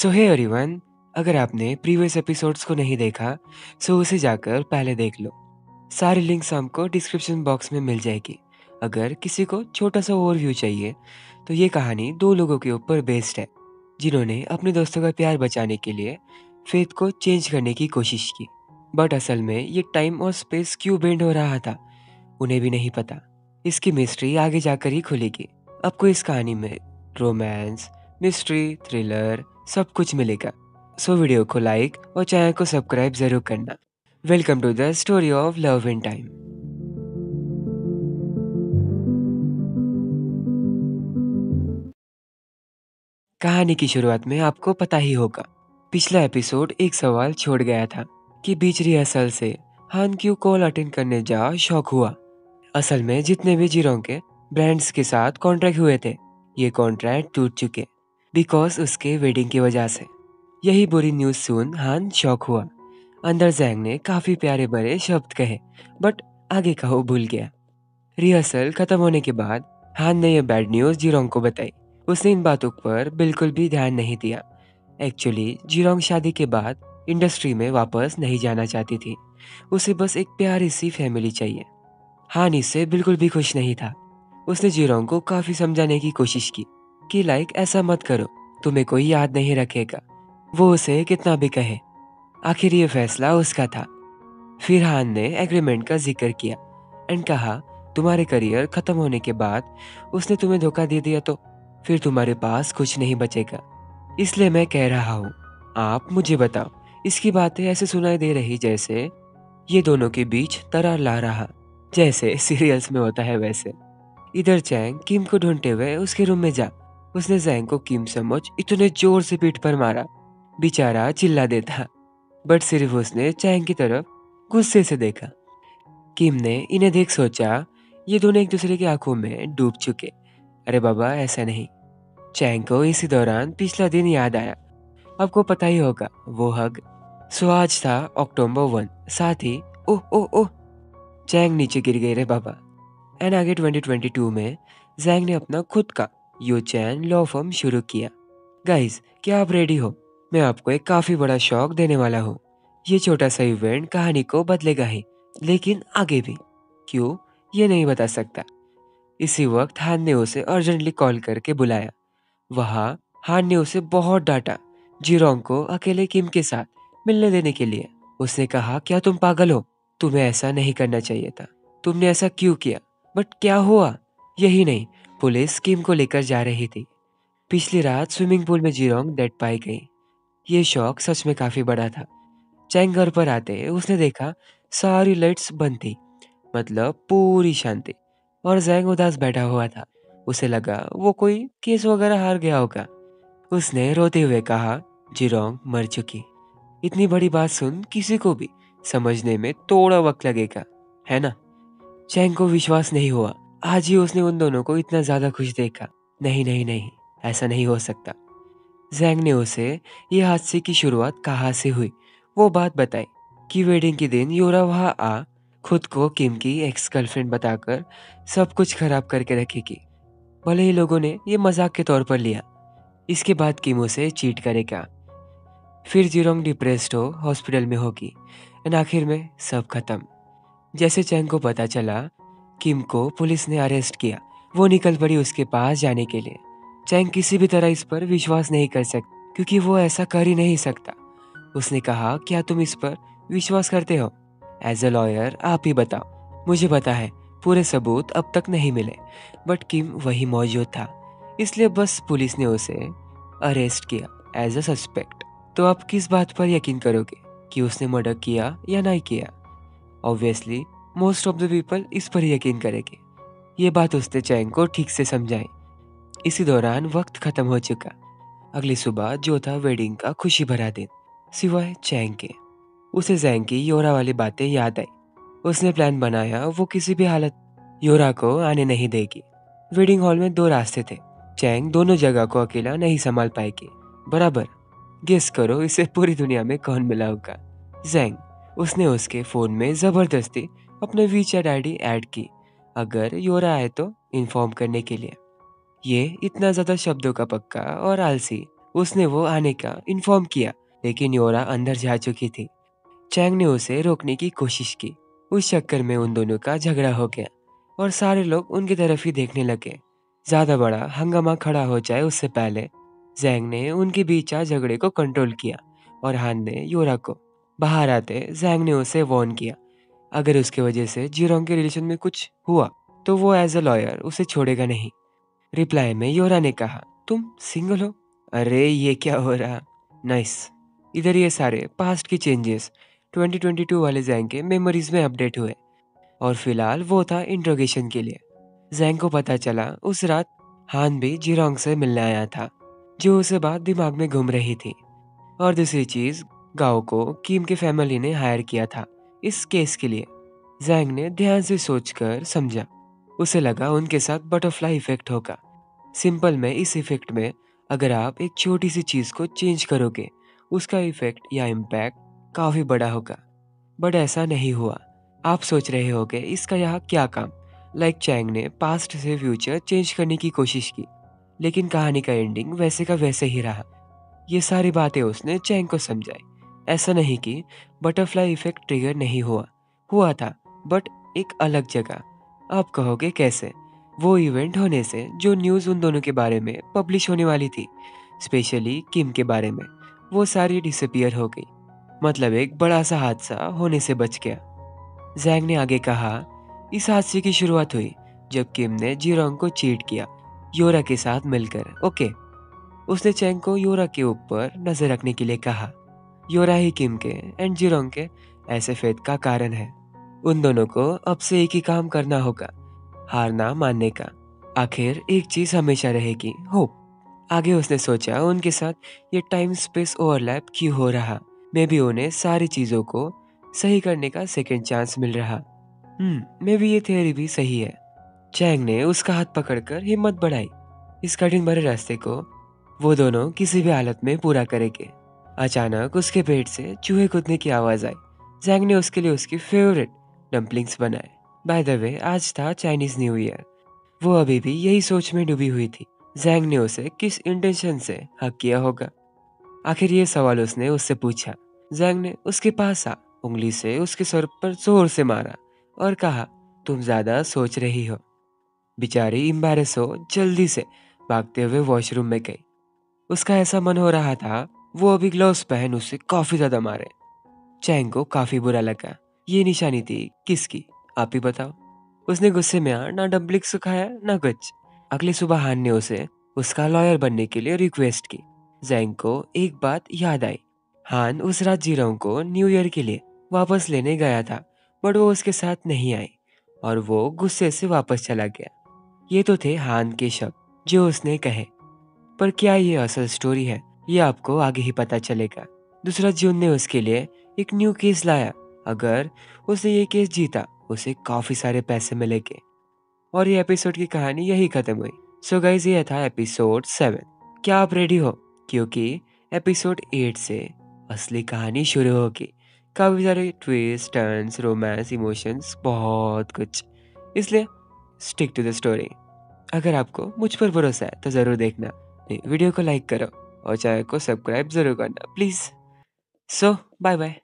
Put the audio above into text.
सो hey everyone, अगर आपने previous episodes को नहीं देखा सो उसे जाकर पहले देख लो। सारी लिंक्स हमको डिस्क्रिप्शन बॉक्स में मिल जाएगी। अगर किसी को छोटा सा ओवरव्यू चाहिए तो ये कहानी दो लोगों के ऊपर बेस्ड है जिन्होंने अपने दोस्तों का प्यार बचाने के लिए फेथ को चेंज करने की कोशिश की। बट असल में ये टाइम और स्पेस क्यों बेंड हो रहा था उन्हें भी नहीं पता। इसकी मिस्ट्री आगे जाकर ही खुलेगी। आपको इस कहानी में रोमांस, मिस्ट्री, थ्रिलर सब कुछ मिलेगा। सो वीडियो को लाइक और चैनल को सब्सक्राइब जरूर करना। Welcome to the story of love in time. कहानी की शुरुआत में आपको पता ही होगा, पिछला एपिसोड एक सवाल छोड़ गया था कि बीच रिहर्सल से हान क्यों कॉल अटेंड करने जा शौक हुआ। असल में जितने भी जीरों के ब्रांड्स के साथ कॉन्ट्रैक्ट हुए थे ये कॉन्ट्रैक्ट टूट चुके बिकॉज उसके वेडिंग की वजह से। यही बुरी न्यूज़ सुन हान शॉक हुआ। अंदर जैंग ने काफी प्यारे भरे शब्द कहे बट आगे का वो भूल गया। रिहर्सल खत्म होने के बाद हान ने यह बैड न्यूज़ जीरोंग को बताई। उसने इन बातों पर बिल्कुल भी ध्यान नहीं दिया। एक्चुअली जीरोंग शादी के बाद इंडस्ट्री में वापस नहीं जाना चाहती थी। उसे बस एक प्यारी सी फैमिली चाहिए। हान इससे बिल्कुल भी खुश नहीं था। उसने जीरोंग को काफी समझाने की कोशिश की कि लाइक ऐसा मत करो, तुम्हें कोई याद नहीं रखेगा। वो उसे कितना भी कहे, आखिर ये फैसला उसका था। फिर हान ने एग्रीमेंट का जिक्र किया एंड कहा तुम्हारे करियर खत्म होने के बाद उसने तुम्हें धोखा दे दिया तो फिर तुम्हारे पास कुछ नहीं बचेगा। इसलिए मैं कह रहा हूँ, आप मुझे बताओ। इसकी बातें ऐसे सुनाई दे रही जैसे ये दोनों के बीच दरार ला रहा, जैसे सीरियल्स में होता है वैसे। इधर चैंग किम को ढूंढते हुए उसके रूम में जा। उसने जैंग को किम समझ इतने जोर से पीठ पर मारा, बेचारा चिल्ला देता। बट सिर्फ उसने चैंग की तरफ गुस्से से देखा। किम ने इन्हें देख सोचा ये दोनों एक दूसरे की आंखों में डूब चुके। अरे बाबा ऐसा नहीं। चैंग को इसी दौरान पिछला दिन याद आया। आपको पता ही होगा वो हग। सो आज था अक्टूबर 1, साथ ही ओह ओह ओह, चैंग नीचे गिर गई रे बाबा। एंड आगे 2022 में जैंग ने अपना खुद का यू चैन लॉ फर्म शुरू किया। गाइस, क्या आप रेडी हो? मैं आपको एक काफी बड़ा शॉक देने वाला हूँ। ये छोटा सा इवेंट कहानी को बदलेगा ही, लेकिन आगे भी क्यों ये नहीं बता सकता। इसी वक्त हान ने उसे अर्जेंटली कॉल करके बुलाया। वहाँ हान ने उसे बहुत डांटा जीरोंग को अकेले किम के साथ मिलने देने के लिए। उसने कहा क्या तुम पागल हो? तुम्हें ऐसा नहीं करना चाहिए था। तुमने ऐसा क्यों किया? बट क्या हुआ? यही नहीं, पुलिस किम को लेकर जा रही थी। पिछली रात स्विमिंग पूल में जीरोंग डेड पाई गई। ये शौक सच में काफी बड़ा था। चैंग घर पर आते उसने देखा सारी लाइट्स बंद थी, मतलब पूरी शांति। और जैंग उदास बैठा हुआ था। उसे लगा वो कोई केस वगैरह हार गया होगा। उसने रोते हुए कहा जीरोंग मर चुकी। इतनी बड़ी बात सुन किसी को भी समझने में थोड़ा वक्त लगेगा, है ना? चैंग को विश्वास नहीं हुआ। आज ही उसने उन दोनों को इतना ज्यादा खुश देखा। नहीं नहीं नहीं, ऐसा नहीं हो सकता। जैंग ने उसे ये हादसे की शुरुआत कहाँ से हुई वो बात बताई कि वेडिंग के दिन योरा वहाँ आ खुद को किम की एक्स गर्लफ्रेंड बताकर सब कुछ खराब करके रखेगी। भले ही लोगों ने ये मजाक के तौर पर लिया। इसके बाद किम उसे चीट करेगा। फिर जीरोंग डिप्रेस्ड हो हॉस्पिटल में होगी एंड आखिर में सब खत्म। जैसे चैंग को पता चला किम को पुलिस ने अरेस्ट किया, वो निकल पड़ी उसके पास जाने के लिए। चैंग किसी भी तरह इस पर विश्वास नहीं कर सकती क्योंकि वो ऐसा कर ही नहीं सकता। उसने कहा क्या तुम इस पर विश्वास करते हो? एज अ लॉयर आप ही बताओ। मुझे पता है पूरे सबूत अब तक नहीं मिले बट किम वही मौजूद था, इसलिए बस पुलिस ने उसे अरेस्ट किया एज अ सस्पेक्ट। तो आप किस बात पर यकीन करोगे कि उसने मर्डर किया या नहीं किया? Obviously most of the people इस पर यकीन करेंगे। ये बात उसने चैंग को ठीक से समझाई। इसी दौरान वक्त खत्म हो चुका। अगली सुबह जो था वेडिंग का खुशी भरा दिन, सिवाय चैंग के। उसे जैंग की योरा वाली बातें याद आई। उसने प्लान बनाया वो किसी भी हालत योरा को आने नहीं देगी। वेडिंग हॉल में दो रास्ते थे। चैंग दोनों जगह को अकेला नहीं संभाल पाएगी। बराबर। गेस करो इसे पूरी दुनिया में कौन मिला होगा? जैंग। उसने उसके फोन में जबरदस्ती अपने वीचैट आईडी ऐड की, अगर योरा आए तो इन्फॉर्म करने के लिए। ये इतना ज्यादा शब्दों का पक्का और आलसी उसने वो आने का इन्फॉर्म किया, लेकिन योरा अंदर जा चुकी थी। चैंग ने उसे रोकने की कोशिश की। उस चक्कर में उन दोनों का झगड़ा हो गया और सारे लोग उनकी तरफ ही देखने लगे। ज्यादा बड़ा हंगामा खड़ा हो जाए उससे पहले जैंग ने उनके बीच आ झगड़े को कंट्रोल किया और हान ने योरा को। बाहर आते जैंग ने उसे वार्न किया, अगर उसके वजह से जीरोंग के रिलेशन में कुछ हुआ तो वो एज अ लॉयर उसे छोड़ेगा नहीं। रिप्लाई में योरा ने कहा, तुम सिंगल हो? अरे ये क्या हो रहा। नाइस। इधर ये सारे पास्ट की चेंजेस 2022 वाले जैंग के मेमोरीज में अपडेट हुए और फिलहाल वो था इंट्रोगेशन के लिए। जैंग को पता चला उस रात हान भी जिरोंग से मिलने आया था, जो उसे बात दिमाग में घूम रही थी। और दूसरी चीज, गाओ को किम के फैमिली ने हायर किया था इस केस के लिए। जैंग ने ध्यान से सोचकर समझा। उसे लगा उनके साथ बटरफ्लाई इफेक्ट होगा। सिंपल में इस इफेक्ट में अगर आप एक छोटी सी चीज को चेंज करोगे उसका इफेक्ट या इम्पैक्ट काफी बड़ा होगा। बट ऐसा नहीं हुआ। आप सोच रहे होगे इसका यहाँ क्या काम। लाइक चैंग ने पास्ट से फ्यूचर चेंज करने की कोशिश की, लेकिन कहानी का एंडिंग वैसे का वैसे ही रहा। ये सारी बातें उसने चैंग को समझाई। ऐसा नहीं कि बटरफ्लाई इफेक्ट ट्रिगर नहीं हुआ, हुआ था, बट एक अलग जगह। आप कहोगे कैसे? वो इवेंट होने से जो न्यूज़ उन दोनों के बारे में पब्लिश होने वाली थी, स्पेशली किम के बारे में, वो सारी डिसअपियर हो गई। मतलब एक बड़ा सा हादसा होने से बच गया। जैंग ने आगे कहा, इस हादसे की शुरुआत हुई जब किम ने जिरोंग को चीट किया, योरा के साथ मिलकर। ओके। उसने चैंग को योरा के ऊपर नजर रखने के लिए कहा। योरा ही किम के एंड जिरोंग के ऐसे फेथ का कारण है। उन दोनों को अब से एक ही काम करना होगा, हार ना मानने का। आखिर एक चीज हमेशा रहेगी, होप। आगे उसने सोचा उनके साथ ये टाइम स्पेस ओवरलैप क्यों हो रहा। मे बी उन्हें सारी चीजों को सही करने का सेकंड चांस मिल रहा। मे बी ये थियोरी भी सही है। चैंग ने उसका हाथ पकड़कर हिम्मत बढ़ाई। इस कठिन भरे रास्ते को वो दोनों किसी भी हालत में पूरा करेंगे। अचानक उसके पेट से चूहे कूदने की आवाज आई। जैंग ने उसके लिए उसकी फेवरेट डम्पलिंग्स बनाए। बाय द वे आज था चाइनीज न्यू ईयर। वो अभी भी यही सोच में डूबी हुई थी, जैंग ने उसे किस इंटेंशन से हक किया होगा। आखिर ये सवाल उसने उससे पूछा। जैंग ने उसके पास आ उंगली से उसके सर पर जोर से मारा और कहा, तुम ज्यादा सोच रही हो। बेचारी एम्बैरेस हो जल्दी से भागते हुए वॉशरूम में गई। उसका ऐसा मन हो रहा था वो अभी ग्लव्स पहन उसे काफी ज्यादा मारे। चैंग को काफी बुरा लगा। ये निशानी थी किसकी, आप ही बताओ। उसने गुस्से में ना डम्पलिंग सुखाया ना कुछ। अगली सुबह हान ने उसे उसका लॉयर बनने के लिए रिक्वेस्ट की। जैंग को एक बात याद आई। हान उस रात जीरोंग को न्यू ईयर के लिए वापस लेने गया था, बट वो उसके साथ नहीं आई और वो गुस्से से वापस चला गया। ये तो थे हान के शब्द जो उसने कहे, पर क्या ये असल स्टोरी है ये आपको आगे ही पता चलेगा। दूसरा जून ने उसके लिए एक न्यू केस लाया। अगर उसने ये केस जीता उसे काफी सारे पैसे मिलेंगे। और ये एपिसोड की कहानी यही खत्म हुई। सो गाइस ये था एपिसोड 7। क्या आप रेडी हो? क्योंकि एपिसोड 8 से असली कहानी शुरू होगी। काफी सारे ट्विस्ट, टर्न्स, रोमांस, इमोशंस, बहुत कुछ। इसलिए स्टिक टू द स्टोरी। अगर आपको मुझ पर भरोसा है तो जरूर देखना। वीडियो को लाइक करो और चैनल को सब्सक्राइब जरूर करना प्लीज। So bye bye.